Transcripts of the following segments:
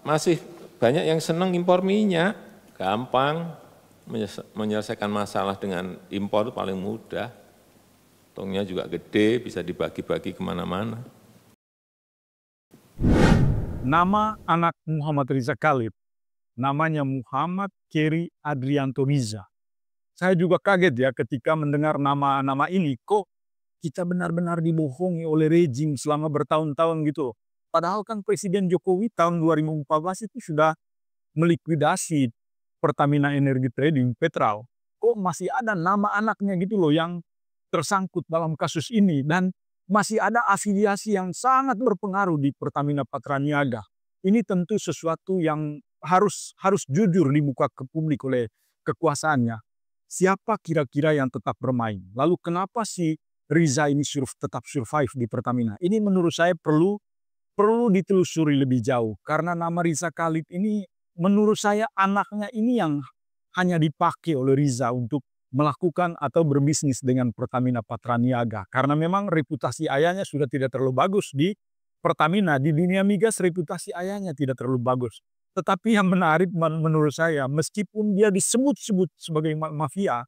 masih banyak yang senang impor minyak, gampang menyelesaikan masalah dengan impor paling mudah. Tongnya juga gede, bisa dibagi-bagi kemana-mana. Nama anak Muhammad Riza Khalid, namanya Muhammad Keri Adrianto Riza. Saya juga kaget ya ketika mendengar nama-nama ini, kok kita benar-benar dibohongi oleh rejim selama bertahun-tahun gitu. Padahal kan Presiden Jokowi tahun 2014 itu sudah melikuidasi Pertamina Energy Trading, Petral. Kok masih ada nama anaknya gitu loh yang tersangkut dalam kasus ini, dan masih ada afiliasi yang sangat berpengaruh di Pertamina Patraniaga. Ini tentu sesuatu yang harus jujur dibuka ke publik oleh kekuasaannya. Siapa kira-kira yang tetap bermain? Lalu kenapa si Riza ini tetap survive di Pertamina? Ini menurut saya perlu ditelusuri lebih jauh, karena nama Riza Khalid ini menurut saya anaknya ini yang hanya dipakai oleh Riza untuk melakukan atau berbisnis dengan Pertamina Patraniaga. Karena memang reputasi ayahnya sudah tidak terlalu bagus di Pertamina. Di dunia migas reputasi ayahnya tidak terlalu bagus. Tetapi yang menarik menurut saya, meskipun dia disebut-sebut sebagai mafia,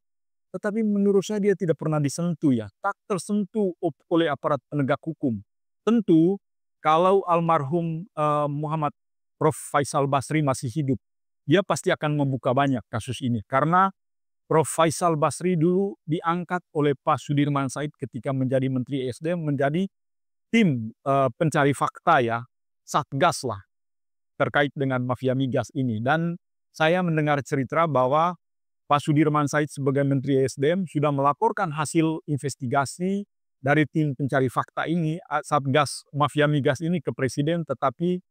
tetapi menurut saya dia tidak pernah disentuh ya. Tak tersentuh oleh aparat penegak hukum. Tentu kalau almarhum Muhammad Prof. Faisal Basri masih hidup, dia pasti akan membuka banyak kasus ini. Karena Prof. Faisal Basri dulu diangkat oleh Pak Sudirman Said ketika menjadi Menteri ESDM, menjadi tim pencari fakta ya, Satgas lah, terkait dengan mafia migas ini. Dan saya mendengar cerita bahwa Pak Sudirman Said sebagai Menteri ESDM sudah melaporkan hasil investigasi dari tim pencari fakta ini, Satgas mafia migas ini, ke Presiden, tetapi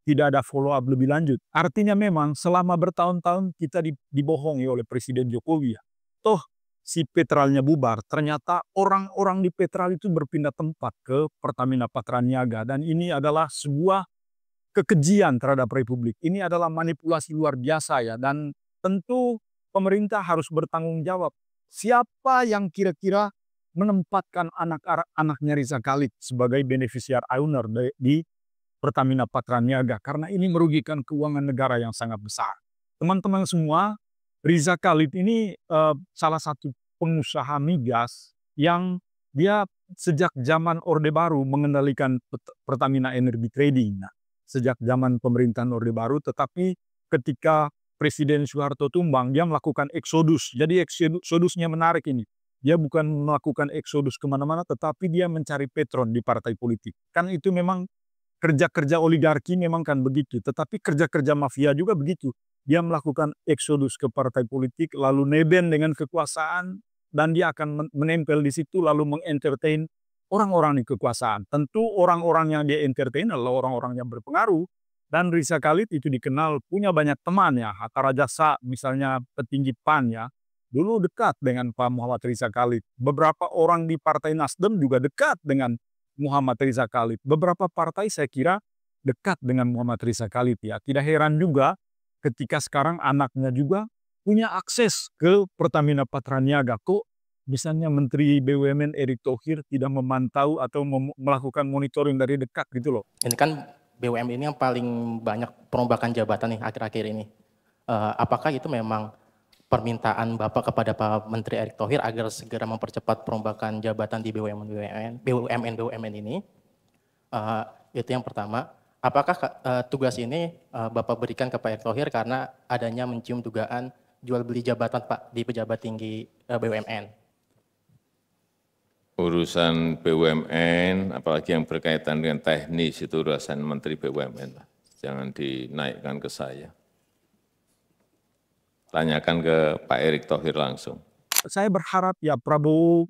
tidak ada follow up lebih lanjut. Artinya memang selama bertahun-tahun kita dibohongi oleh Presiden Jokowi. Toh si Petralnya bubar, ternyata orang-orang di Petral itu berpindah tempat ke Pertamina Patraniaga. Dan ini adalah sebuah kekejian terhadap Republik. Ini adalah manipulasi luar biasa ya. Dan tentu pemerintah harus bertanggung jawab. Siapa yang kira-kira menempatkan anak-anaknya Riza Khalid sebagai beneficial owner di Pertamina Patraniaga, karena ini merugikan keuangan negara yang sangat besar. Teman-teman semua, Riza Khalid ini salah satu pengusaha migas yang dia sejak zaman Orde Baru mengendalikan Pertamina Energy Trading. Nah, sejak zaman pemerintahan Orde Baru, tetapi ketika Presiden Soeharto tumbang, dia melakukan eksodus. Jadi eksodusnya menarik ini. Dia bukan melakukan eksodus kemana-mana, tetapi dia mencari patron di partai politik. Kan itu memang kerja-kerja oligarki memang kan begitu, tetapi kerja-kerja mafia juga begitu. Dia melakukan eksodus ke partai politik, lalu neben dengan kekuasaan, dan dia akan menempel di situ, lalu mengentertain orang-orang di kekuasaan. Tentu orang-orang yang dia entertain adalah orang-orang yang berpengaruh, dan Riza Khalid itu dikenal punya banyak teman ya. Hatta Rajasa misalnya petinggi PAN ya, dulu dekat dengan Pak Muhammad Riza Khalid. Beberapa orang di Partai Nasdem juga dekat dengan Muhammad Riza Khalid. Beberapa partai saya kira dekat dengan Muhammad Riza Khalid ya. Tidak heran juga ketika sekarang anaknya juga punya akses ke Pertamina Patraniaga. Kok misalnya Menteri BUMN Erick Thohir tidak memantau atau melakukan monitoring dari dekat gitu loh. Ini kan BUMN ini yang paling banyak perombakan jabatan nih akhir-akhir ini. Apakah itu memang permintaan Bapak kepada Pak Menteri Erick Thohir agar segera mempercepat perombakan jabatan di BUMN ini? Itu yang pertama. Apakah tugas ini Bapak berikan ke Pak Erick Thohir karena adanya mencium dugaan jual beli jabatan Pak di pejabat tinggi BUMN? Urusan BUMN, apalagi yang berkaitan dengan teknis, itu urusan Menteri BUMN lah. Jangan dinaikkan ke saya. Tanyakan ke Pak Erick Thohir langsung. Saya berharap ya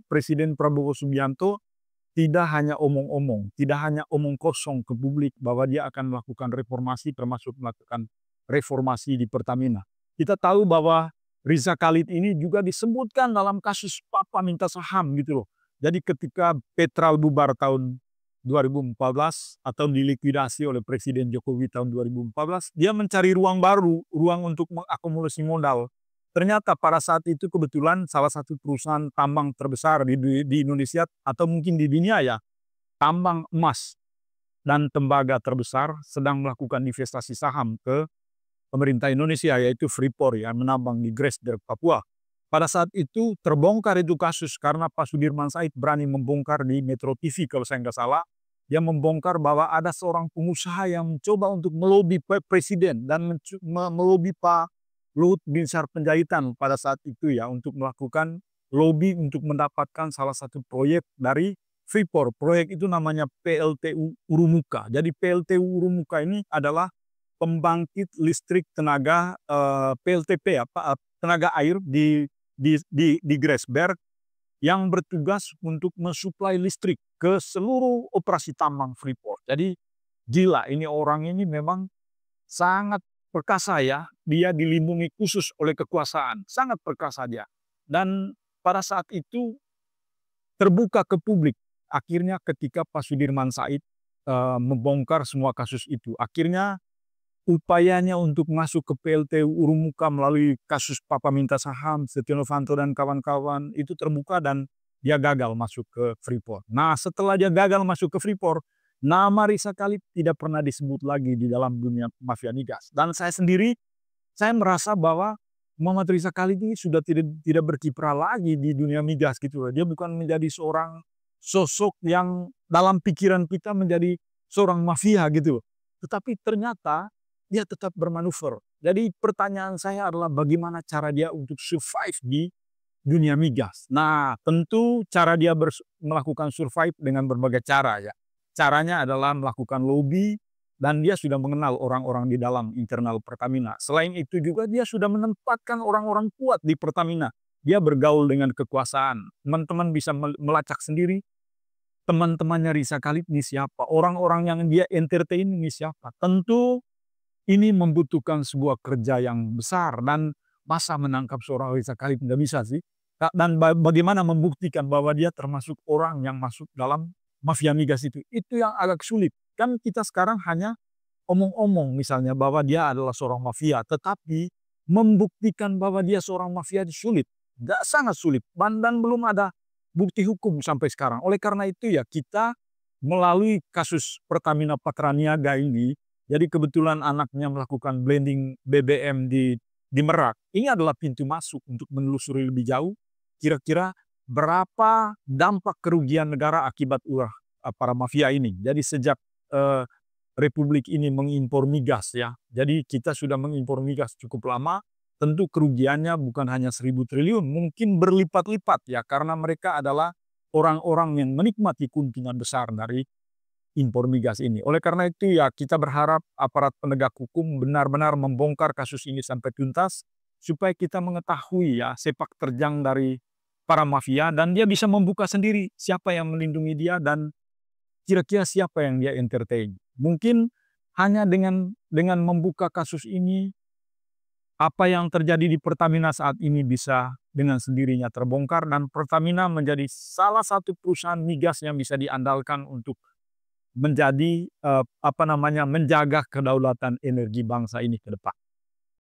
Presiden Prabowo Subianto tidak hanya omong-omong, tidak hanya omong kosong ke publik bahwa dia akan melakukan reformasi, termasuk melakukan reformasi di Pertamina. Kita tahu bahwa Riza Khalid ini juga disebutkan dalam kasus Papa minta saham gitu loh. Jadi ketika Petral bubar tahun 2014 atau dilikuidasi oleh Presiden Jokowi tahun 2014, dia mencari ruang baru, ruang untuk mengakumulasi modal. Ternyata pada saat itu kebetulan salah satu perusahaan tambang terbesar di Indonesia atau mungkin di dunia ya, tambang emas. dan tembaga terbesar sedang melakukan investasi saham ke pemerintah Indonesia, yaitu Freeport yang menambang di Grassberg, Papua. Pada saat itu terbongkar itu kasus karena Pak Sudirman Said berani membongkar di Metro TV kalau saya nggak salah. Dia membongkar bahwa ada seorang pengusaha yang mencoba untuk melobi presiden dan melobi Pak Luhut Binsar Panjaitan pada saat itu ya untuk melakukan lobby untuk mendapatkan salah satu proyek dari Freeport. Proyek itu namanya PLTU Urumuka. Jadi PLTU Urumuka ini adalah pembangkit listrik tenaga PLTP tenaga air di Grassberg yang bertugas untuk mensuplai listrik ke seluruh operasi tambang Freeport. Jadi gila, ini orang ini memang sangat perkasa ya. Dia dilindungi khusus oleh kekuasaan. Sangat perkasa dia. Dan pada saat itu terbuka ke publik. Akhirnya ketika Pak Sudirman Said membongkar semua kasus itu. Akhirnya upayanya untuk masuk ke PLTU Urumuka melalui kasus Papa Minta Saham, Setia Novanto dan kawan-kawan itu terbuka dan dia gagal masuk ke Freeport. Nah, setelah dia gagal masuk ke Freeport, nama Risa Khalid tidak pernah disebut lagi di dalam dunia mafia migas. Dan saya sendiri, saya merasa bahwa Muhammad Risa Khalid ini sudah tidak berkiprah lagi di dunia migas gitu. Dia bukan menjadi seorang sosok yang dalam pikiran kita menjadi seorang mafia gitu. Tetapi ternyata dia tetap bermanuver. Jadi pertanyaan saya adalah bagaimana cara dia untuk survive di dunia migas. Nah, tentu cara dia melakukan survive dengan berbagai cara ya. Caranya adalah melakukan lobby dan dia sudah mengenal orang-orang di dalam internal Pertamina. Selain itu juga dia sudah menempatkan orang-orang kuat di Pertamina. Dia bergaul dengan kekuasaan. Teman-teman bisa melacak sendiri teman-temannya Risa Khalid ini siapa. Orang-orang yang dia entertain ini siapa. Tentu ini membutuhkan sebuah kerja yang besar dan masa menangkap seorang Risa Khalid nggak bisa sih. Dan bagaimana membuktikan bahwa dia termasuk orang yang masuk dalam mafia migas itu. Itu yang agak sulit. Kan kita sekarang hanya omong-omong misalnya bahwa dia adalah seorang mafia. Tetapi membuktikan bahwa dia seorang mafia itu sulit. Sangat sulit. Dan belum ada bukti hukum sampai sekarang. Oleh karena itu ya kita melalui kasus Pertamina Patraniaga ini, jadi kebetulan anaknya melakukan blending BBM di Merak. Ini adalah pintu masuk untuk menelusuri lebih jauh kira-kira berapa dampak kerugian negara akibat ulah para mafia ini. Jadi sejak Republik ini mengimpor migas ya. Jadi kita sudah mengimpor migas cukup lama. Tentu kerugiannya bukan hanya 1.000 triliun, mungkin berlipat-lipat ya karena mereka adalah orang-orang yang menikmati keuntungan besar dari impor migas ini. Oleh karena itu ya kita berharap aparat penegak hukum benar-benar membongkar kasus ini sampai tuntas supaya kita mengetahui ya sepak terjang dari para mafia dan dia bisa membuka sendiri siapa yang melindungi dia dan kira-kira siapa yang dia entertain. Mungkin hanya dengan membuka kasus ini apa yang terjadi di Pertamina saat ini bisa dengan sendirinya terbongkar dan Pertamina menjadi salah satu perusahaan migas yang bisa diandalkan untuk menjadi menjaga kedaulatan energi bangsa ini ke depan.